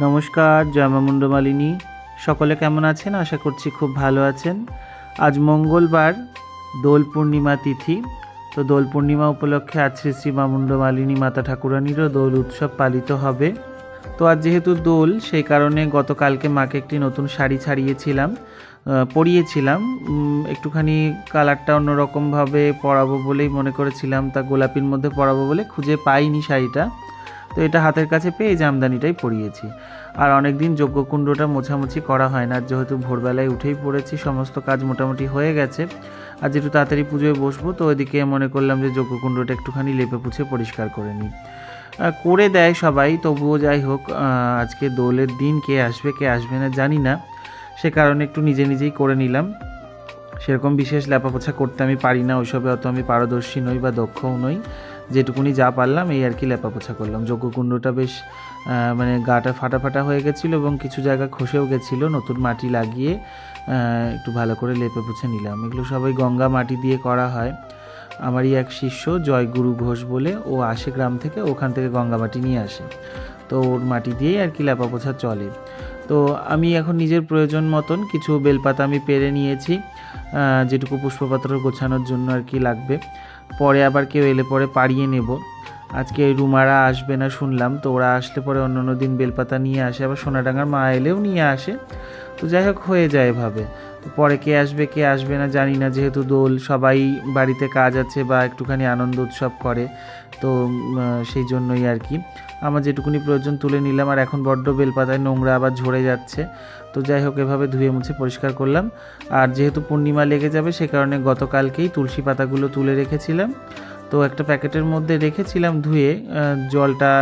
নমস্কার, জয় মা মুন্ডমালিনী। সকলে কেমন আছেন? আশা করছি খুব ভালো আছেন। আজ মঙ্গলবার, দোল পূর্ণিমা তিথি। তো দোল পূর্ণিমা উপলক্ষে আজ শ্রী শ্রী মা মুন্ডমালিনী মাতা ঠাকুরানীরও দোল উৎসব পালিত হবে। তো আজ যেহেতু দোল, সেই কারণে গতকালকে মাকে একটি নতুন শাড়ি পরিয়েছিলাম। একটুখানি কালারটা অন্যরকমভাবে পরাবো বলেই মনে করেছিলাম, তা গোলাপির মধ্যে পরাবো বলে খুঁজে পাইনি শাড়িটা। তো এটা হাতের কাছে পেয়ে এই জামদানিটাই পরিয়েছি। আর অনেক দিন যজ্ঞকুণ্ডটা মোছামুছি করা হয় না, যেহেতু ভোরবেলায় উঠেই পড়েছি, সমস্ত কাজ মোটামুটি হয়ে গেছে। আজ একটু তাড়াতাড়ি পুজোয় বসবো, তো ওইদিকে মনে করলাম যে যজ্ঞকুণ্ডটা একটুখানি লেপে পুছে পরিষ্কার করে নিই। করে দেয় সবাই, তবুও যাই হোক, আজকে দোলের দিন কে আসবে না জানি না, সে কারণে একটু নিজে নিজেই করে নিলাম। সেরকম বিশেষ লেপাপোছা করতে আমি পারি না, ওইসবে অত আমি পারদর্শী নই বা দক্ষও নই। যেটুকুনি যা পারলাম এই আর কি লেপাপোছা করলাম। যজ্ঞকুণ্ডটা বেশ মানে গাটা ফাটা ফাটা হয়ে গেছিলো এবং কিছু জায়গা খসেও গেছিলো। নতুন মাটি লাগিয়ে একটু ভালো করে লেপে পুছে নিলাম। এগুলো সবাই গঙ্গা মাটি দিয়ে করা হয়। আমারই এক শিষ্য জয়গুরু ঘোষ বলে, ও আসে গ্রাম থেকে, ওখান থেকে গঙ্গা মাটি নিয়ে আসে, তো ওর মাটি দিয়েই আর কি লেপাপোছা চলে। তো আমি এখন নিজের প্রয়োজন মতন কিছু বেলপাতা আমি পেরে নিয়েছি, যেটুকু পুষ্পপত্র গোছানোর জন্য আর কি লাগবে। পরে আবার কেউ এলে পরে পাড়িয়ে নেব। আজকে রুমারা আসবে না শুনলাম, তো ওরা আসলে পরে অন্য দিন বেলপাতা নিয়ে আসে, আবার সোনাডাঙ্গার মা এলেও নিয়ে আসে। তো যাই হোক, হয়ে যায় এভাবে। তো পরে কে আসবে না জানি না, যেহেতু দোল, সবাই বাড়িতে কাজ আছে বা একটুখানি আনন্দ উৎসব করে, তো সেই জন্যই আর কি আমার যেটুকুনি প্রয়োজন তুলে নিলাম। আর এখন বড্ড বেলপাতায় নোংরা আবার ঝরে যাচ্ছে, তো যাই হোক এভাবে ধুয়ে মুছে পরিষ্কার করলাম। আর যেহেতু পূর্ণিমা লেগে যাবে, সে কারণে গতকালকেই তুলসী পাতাগুলো তুলে রেখেছিলাম। তো একটা প্যাকেটের মধ্যে রেখেছিলাম ধুয়ে, জলটা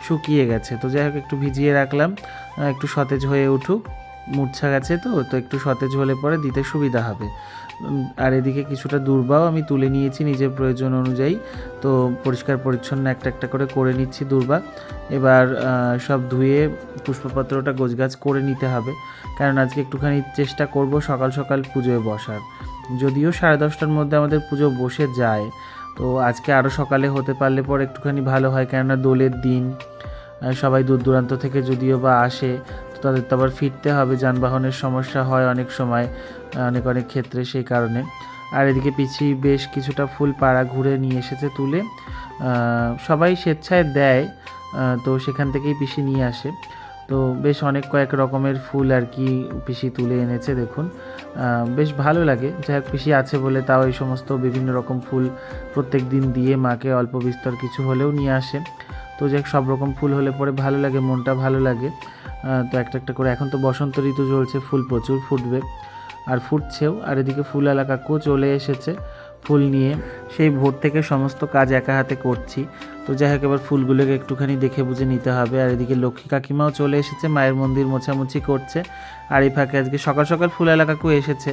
শুকিয়ে গেছে, তো যাই হোক একটু ভিজিয়ে রাখলাম, একটু সতেজ হয়ে উঠুক। মূর্ছা গেছে তো একটু সতেজ হলে পরে দিতে সুবিধা হবে। আর এদিকে কিছুটা দূর্বাও আমি তুলে নিয়েছি নিজের প্রয়োজন অনুযায়ী, তো পরিষ্কার পরিচ্ছন্ন একটা করে নিচ্ছি দূর্বা। এবার সব ধুয়ে পুষ্পপত্রটা গোছগাছ করে নিতে হবে, কারণ আজকে একটুখানি চেষ্টা করব সকাল সকাল পুজোয় বসার। যদিও 10:30টার মধ্যে আমাদের পুজো বসে যায়, তো আজকে আরও সকালে হতে পারলে পরে একটুখানি ভালো হয়, কেননা দোলের দিন সবাই দূর দূরান্ত থেকে যদিও বা আসে, তো তাদের তো আবার ফিরতে হবে, যানবাহনের সমস্যা হয় অনেক সময়, অনেক ক্ষেত্রে, সেই কারণে। আর এদিকে পিছি বেশ কিছুটা ফুল পাড়া ঘুরে নিয়ে এসেছে তুলে, সবাই স্বেচ্ছায় দেয়, তো সেখান থেকেই পিসি নিয়ে আসে। তো বেশ কয়েক রকমের ফুল আর কি পিসি তুলে এনেছে, দেখুন বেশ ভালো লাগে। যাই হোক, পিসি আছে বলে তাও এই সমস্ত বিভিন্ন রকম ফুল প্রত্যেক দিন দিয়ে মাকে অল্প বিস্তর কিছু হলেও নিয়ে আসে। তো যাই হোক, সব রকম ফুল হলে পরে ভালো লাগে, মনটা ভালো লাগে। তো একটা করে, এখন তো বসন্ত ঋতু চলছে, ফুল প্রচুর ফুটবে আর ফুটছেও। আর এদিকে ফুলওয়ালা কাকুও চলে এসেছে ফুল নিয়ে, সেই ভোর থেকে সমস্ত কাজ একা হাতে করছি। তো যাই হোক, এবার ফুলগুলোকে একটুখানি দেখে বুঝে নিতে হবে। আর এদিকে লক্ষ্মী কাকিমাও চলে এসেছে, মায়ের মন্দির মোছামুছি করছে। আর এই ফাঁকে আজকে সকাল সকাল ফুলওয়ালা কাকু এসেছে।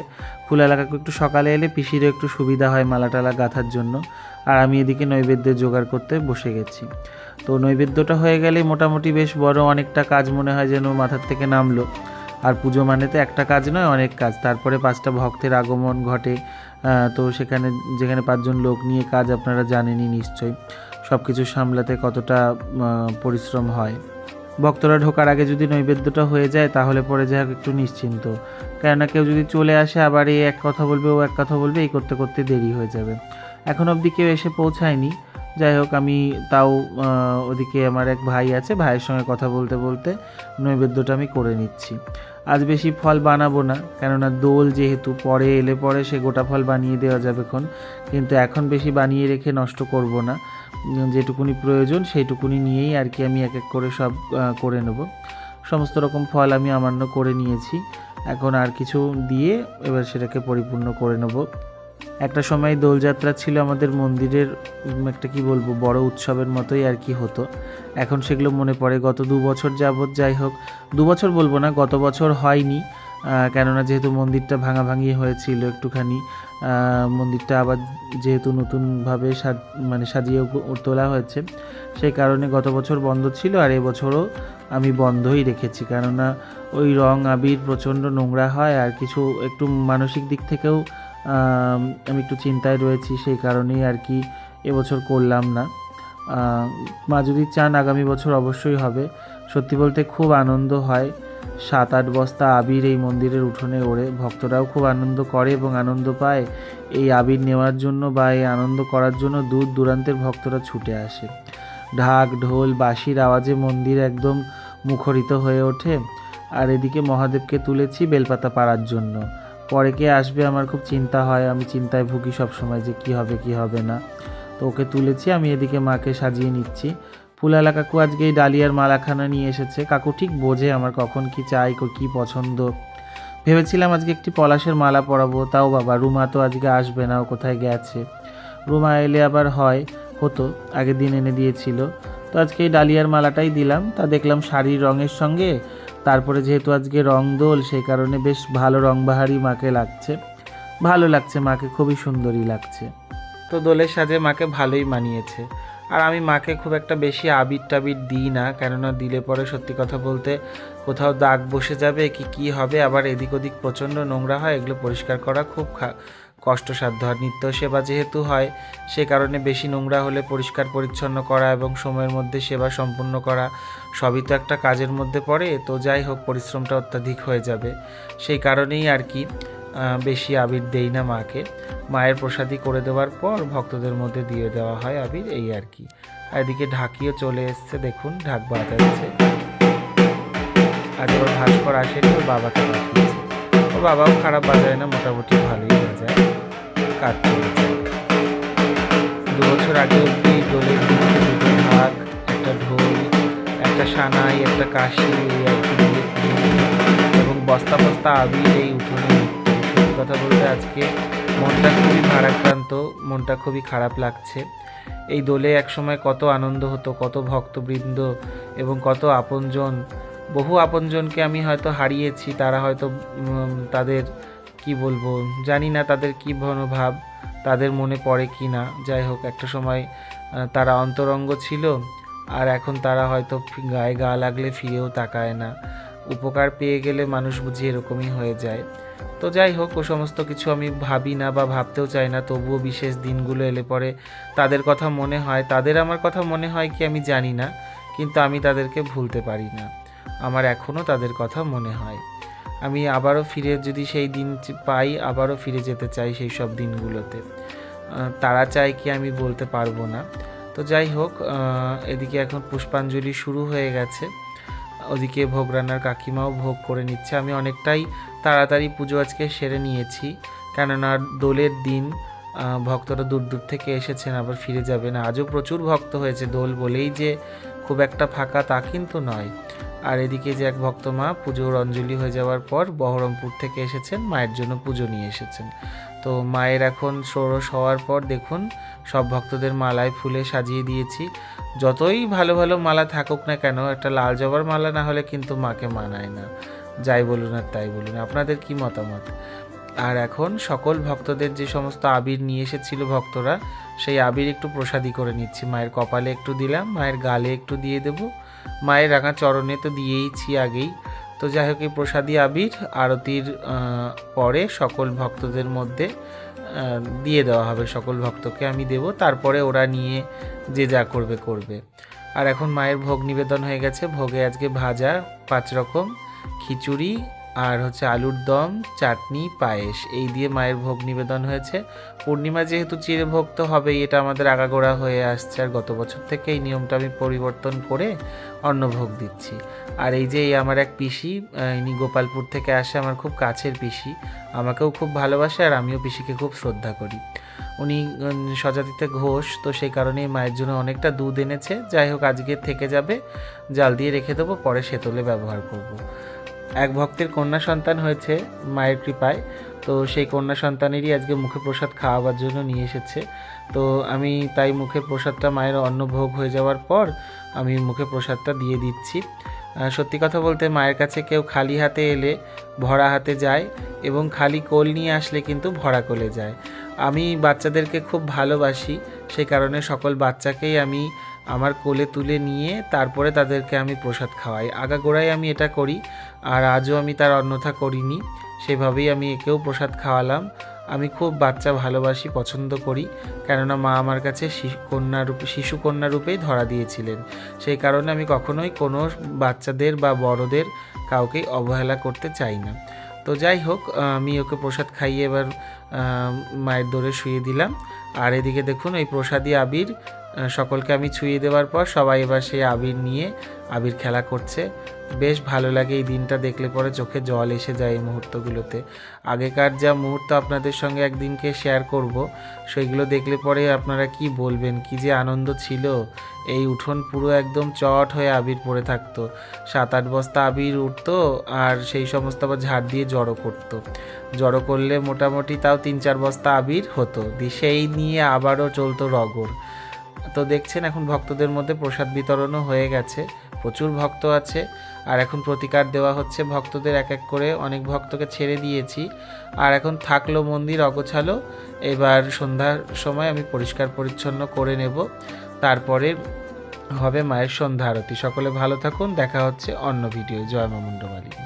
ফুলওয়ালা কাকু একটু সকালে এলে পিসিরও একটু সুবিধা হয় মালা টালা গাঁথার জন্য। আর আমি এদিকে নৈবেদ্যের জোগাড় করতে বসে গেছি। তো নৈবেদ্যটা হয়ে গেলেই মোটামুটি বেশ বড় অনেকটা কাজ মনে হয় যেন মাথার থেকে নামলো। আর পুজো মানে তো একটা কাজ নয়, অনেক কাজ। তারপরে 5টা ভক্তের আগমন ঘটে, তো যেখানে 5জন লোক নিয়ে কাজ, আপনারা জানেনই নিশ্চয়ই সব কিছু সামলাতে কতটা পরিশ্রম হয়। ভক্তরা ঢোকার আগে যদি নৈবেদ্যটা হয়ে যায়, তাহলে পরে যাই হোক একটু নিশ্চিন্ত, কেননা কেউ যদি চলে আসে আবার এই এক কথা বলবে, ও এক কথা বলবে, এই করতে করতে দেরি হয়ে যাবে। এখন অবধি কেউ এসে পৌঁছায়নি। যাই হোক, আমি তাও ওদিকে আমার এক ভাই আছে, ভাইয়ের সঙ্গে কথা বলতে বলতে নৈবেদ্যটা আমি করে নিচ্ছি। আজ বেশি ফল বানাবো না, কেননা দোল যেহেতু, পরে এলে পরে সে গোটা ফল বানিয়ে দেওয়া যাবে কিন্তু এখন বেশি বানিয়ে রেখে নষ্ট করব না। যেটুকুনি প্রয়োজন সেইটুকুনি নিয়েই আর কি আমি এক এক করে সব করে নেব। সমস্ত রকম ফল আমি আমান্য করে নিয়েছি, এখন আর কিছু দিয়ে এবার সেটাকে পরিপূর্ণ করে নেব। একটা সময় দোলযাত্রা ছিল আমাদের মন্দিরের, একটা কি বলবো, বড় উৎসবের মতোই আর কি হতো। এখন সেগুলো মনে পড়ে। গত 2 বছর যাবৎ, যাই হোক 2 বছর বলবো না, গত বছর হয়নি, কেননা যেহেতু মন্দিরটা ভাঙাভাঙি হয়েছিল একটুখানি। মন্দিরটা আবার যেহেতু নতুনভাবে সাজিয়ে তোলা হয়েছে, সেই কারণে গত বছর বন্ধ ছিল, আর এবছরও আমি বন্ধই রেখেছি, কেননা ওই রং আবির প্রচণ্ড নোংরা হয়, আর কিছু একটু মানসিক দিক থেকেও আমি একটু চিন্তায় রয়েছি, সেই কারণেই আর কি এবছর করলাম না। মা যদি চান আগামী বছর অবশ্যই হবে। সত্যি বলতে খুব আনন্দ হয়। 7-8 বস্তা আবির এই মন্দিরের উঠোনে ওড়ে, ভক্তরাও খুব আনন্দ করে এবং আনন্দ পায়। এই আবির নেওয়ার জন্য বা এই আনন্দ করার জন্য দূর দূরান্তের ভক্তরা ছুটে আসে। ঢাক ঢোল বাঁশির আওয়াজে মন্দির একদম মুখরিত হয়ে ওঠে। আর এদিকে মহাদেবকে তুলেছি বেলপাতা পাড়ার জন্য। পরে কে আসবে আমার খুব চিন্তা হয়, আমি চিন্তায় ভুগি সবসময় যে কী হবে কী হবে না। তো ওকে তুলেছি, আমি এদিকে মাকে সাজিয়ে নিচ্ছি। ফুলালা কাকু আজকে এই ডালিয়ার মালাখানা নিয়ে এসেছে। কাকু ঠিক বোঝে আমার কখন কি চাই, কি পছন্দ। ভেবেছিলাম আজকে একটি পলাশের মালা পরাবো, তাও বাবা রুমা তো আজকে আসবে না, ও কোথায় গেছে। রুমা এলে আবার হতো, আগের দিন এনে দিয়েছিল। তো আজকে এই ডালিয়ার মালাটাই দিলাম। তা দেখলাম শাড়ির রঙের সঙ্গে, তারপরে যেহেতু আজকে রং দোল, সেই কারণে বেশ ভালো রংবাহারি মাকে লাগছে, ভালো লাগছে মাকে, খুবই সুন্দরী লাগছে। তো দোলের সাজে মাকে ভালোই মানিয়েছে। আর আমি মাকে খুব একটা বেশি আবির টাবির দিই না, কেননা দিলে পরে সত্যি কথা বলতে কোথাও দাগ বসে যাবে কি হবে, আবার এদিক ওদিক প্রচণ্ড নোংরা হয়, এগুলো পরিষ্কার করা খুব কষ্টসাধ্য। আর নিত্য সেবা যেহেতু হয়, সে কারণে বেশি নোংরা হলে পরিষ্কার পরিচ্ছন্ন করা এবং সময়ের মধ্যে সেবা সম্পূর্ণ করা সবই তো একটা কাজের মধ্যে পড়ে। তো যাই হোক, পরিশ্রমটা অত্যাধিক হয়ে যাবে, সেই কারণেই আর কি বেশি আবির দেই না মাকে। মায়ের প্রসাদী করে দেওয়ার পর ভক্তদের মধ্যে দিয়ে দেওয়া হয় আবির, এই আর কি। আর এদিকে ঢাকিও চলে এসছে, দেখুন ঢাক বাজাচ্ছে। আজ ওর ভাস্কর আসেনি, ওর বাবাকে পাঠিয়েছে। ওর বাবাও খারাপ বাজায় না, মোটামুটি ভালোই বাজায়, কাজ চলেছে। 2 বছর আগে অব্দি দোলের দিনে 2টো ঢাক, একটা ঢোল, একটা সানাই, একটা কাশি, এই আর কি এবং বস্তা বস্তা আবির এই উঠোনে। সত্যি কথা বলতে আজকে মনটা খুবই ভারাক্রান্ত, মনটা খুবই খারাপ লাগছে। এই দোলে একসময় কত আনন্দ হতো, কত ভক্তবৃন্দ এবং কত আপনজন, বহু আপনজনকে আমি হয়তো হারিয়েছি। তারা হয়তো তাদের কি বলবো জানি না, তাদের কি মনোভাব, তাদের মনে পড়ে কি না। যাই হোক, একটা সময় তারা অন্তরঙ্গ ছিল, আর এখন তারা হয়তো গায়ে গা লাগলে ফিরেও তাকায় না। উপকার পেয়ে গেলে মানুষ বুঝি এরকমই হয়ে যায়। তো যাই হোক, ও সমস্ত কিছু আমি ভাবি না বা ভাবতেও চাই না। তবুও বিশেষ দিনগুলো এলে পরে তাদের কথা মনে হয়, তাদের আমার কথা মনে হয় কি আমি জানি না, কিন্তু আমি তাদেরকে ভুলতে পারি না। আমার এখনও তাদের কথা মনে হয়। আমি আবারও ফিরে যদি সেই দিন পাই, আবারও ফিরে যেতে চাই সেই সব দিনগুলোতে। তারা চায় কি আমি বলতে পারবো না। তো যাই হোক, এদিকে এখন পুষ্পাঞ্জলি শুরু হয়ে গেছে, ওদিকে ভোগ রান্নার কাকিমাও ভোগ করে নিচ্ছে। আমি অনেকটাই তাড়াতাড়ি পুজো আজকে সেরে নিয়েছি, কেননা দোলের দিন ভক্তরা দূর দূর থেকে এসেছেন, আবার ফিরে যাবেন। আজও প্রচুর ভক্ত হয়েছে, দোল বলেই যে খুব একটা ফাঁকা তা কিন্তু নয়। আর এদিকে যে এক ভক্ত মা পুজোর অঞ্জলি হয়ে যাওয়ার পর বহরমপুর থেকে এসেছেন, মায়ের জন্য পুজো নিয়ে এসেছেন। তো মায়ের এখন ষোড়শ হওয়ার পর দেখুন সব ভক্তদের মালায় ফুলে সাজিয়ে দিয়েছি। যতই ভালো ভালো মালা থাকুক না কেন, একটা লাল জবার মালা না হলে কিন্তু মাকে মানায় না, যাই বলুন আর তাই বলুন। আপনাদের কি মতামত? আর এখন সকল ভক্তদের যে সমস্ত আবির নিয়ে এসেছিল ভক্তরা, সেই আবির একটু প্রসাদী করে নিচ্ছি। মায়ের কপালে একটু দিলাম, মায়ের গালে একটু দিয়ে দেব, মায়ের রাঙা চরণে তো দিয়েইছি আগেই। তো যাই হোক, এই প্রসাদী আবির আরতির পরে সকল ভক্তদের মধ্যে দিয়ে দেওয়া হবে, সকল ভক্তকে আমি দেব, তারপরে ওরা নিয়ে যে যা করবে করবে। আর এখন মায়ের ভোগ নিবেদন হয়ে গেছে। ভোগে আজকে ভাজা 5 রকম, খিচুড়ি আর হচ্ছে আলুর দম, চাটনি, পায়েস, এই দিয়ে মায়ের ভোগ নিবেদন হয়েছে। পূর্ণিমা যেহেতু চিরভোগ তো হবেই, এটা আমাদের আগাগোড়া হয়ে আসছে। আর গত বছর থেকে এই নিয়মটা আমি পরিবর্তন করে অন্নভোগ দিচ্ছি। আর এই যে আমার এক পিসি, ইনি গোপালপুর থেকে আসে, আমার খুব কাছের পিসি, আমাকেও খুব ভালোবাসে আর আমিও পিসিকে খুব শ্রদ্ধা করি। উনি স্বজাতিতে ঘোষ, তো সেই কারণেই মায়ের জন্য অনেকটা দুধ এনেছে। যাই হোক, আজকে থেকে যাবে, জাল দিয়ে রেখে দেবো, পরে সেতলে ব্যবহার করব। এক ভক্তের কন্যা সন্তান হয়েছে মায়ের কৃপায়, তো সেই কন্যা সন্তানেরই আজকে মুখে প্রসাদ খাওয়াবার জন্য নিয়ে এসেছে। তো আমি তাই মুখের প্রসাদটা মায়ের অন্নভোগ হয়ে যাওয়ার পর আমি মুখে প্রসাদটা দিয়ে দিচ্ছি। সত্যি কথা বলতে মায়ের কাছে কেউ খালি হাতে এলে ভরা হাতে যায়, এবং খালি কোল নিয়ে আসলে কিন্তু ভরা কোলে যায়। আমি বাচ্চাদেরকে খুব ভালোবাসি, সেই কারণে সকল বাচ্চাকেই আমি আমার কোলে তুলে নিয়ে তারপরে তাদেরকে আমি প্রসাদ খাওয়াই। আগাগোড়াই আমি এটা করি, আর আজও আমি তার অন্যথা করিনি, সেভাবেই আমি একেও প্রসাদ খাওয়ালাম। আমি খুব বাচ্চা ভালোবাসি, পছন্দ করি, কেননা মা আমার কাছে শিশু কন্যা রূপেই ধরা দিয়েছিলেন। সেই কারণে আমি কখনোই কোনো বাচ্চাদের বা বড়দের কাউকেই অবহেলা করতে চাই না। তো যাই হোক, আমি ওকে প্রসাদ খাইয়ে এবার মায়ের দোরে শুয়ে দিলাম। আর এদিকে দেখুন এই প্রসাদী আবির সকলকে আমি ছুঁয়ে দেওয়ার পর সবাই এবার সেই আবির নিয়ে আবির খেলা করছে। বেশ ভালো লাগে এই দিনটা দেখলে, পরে চোখে জল এসে যায় এই মুহূর্তগুলোতে। আগেকার যা মুহূর্ত আপনাদের সঙ্গে একদিনকে শেয়ার করব, সেইগুলো দেখলে পরে আপনারা কি বলবেন, কি যে আনন্দ ছিল। এই উঠোন পুরো একদম চট হয়ে আবির পড়ে থাকতো, 7-8 বস্তা আবির উঠতো, আর সেই সমস্ত আবার ঝাড় দিয়ে জড়ো করলে মোটামুটি তাও 3-4 বস্তা আবির হতো, সেই নিয়ে আবারও চলতো রগড়। তো দেখছেন এখন ভক্তদের মধ্যে প্রসাদ বিতরণও হয়ে গেছে, প্রচুর ভক্ত আছে। আর এখন প্রতিকার দেওয়া হচ্ছে ভক্তদের, এক এক করে অনেক ভক্তকে ছেড়ে দিয়েছি। আর এখন থাকলো মন্দির অগোছালো, এবার সন্ধ্যার সময় আমি পরিষ্কার পরিচ্ছন্ন করে নেব, তারপরে হবে মায়ের সন্ধ্যা আরতি। সকলে ভালো থাকুন, দেখা হচ্ছে অন্য ভিডিও। জয় মা মুন্ডমালিনী।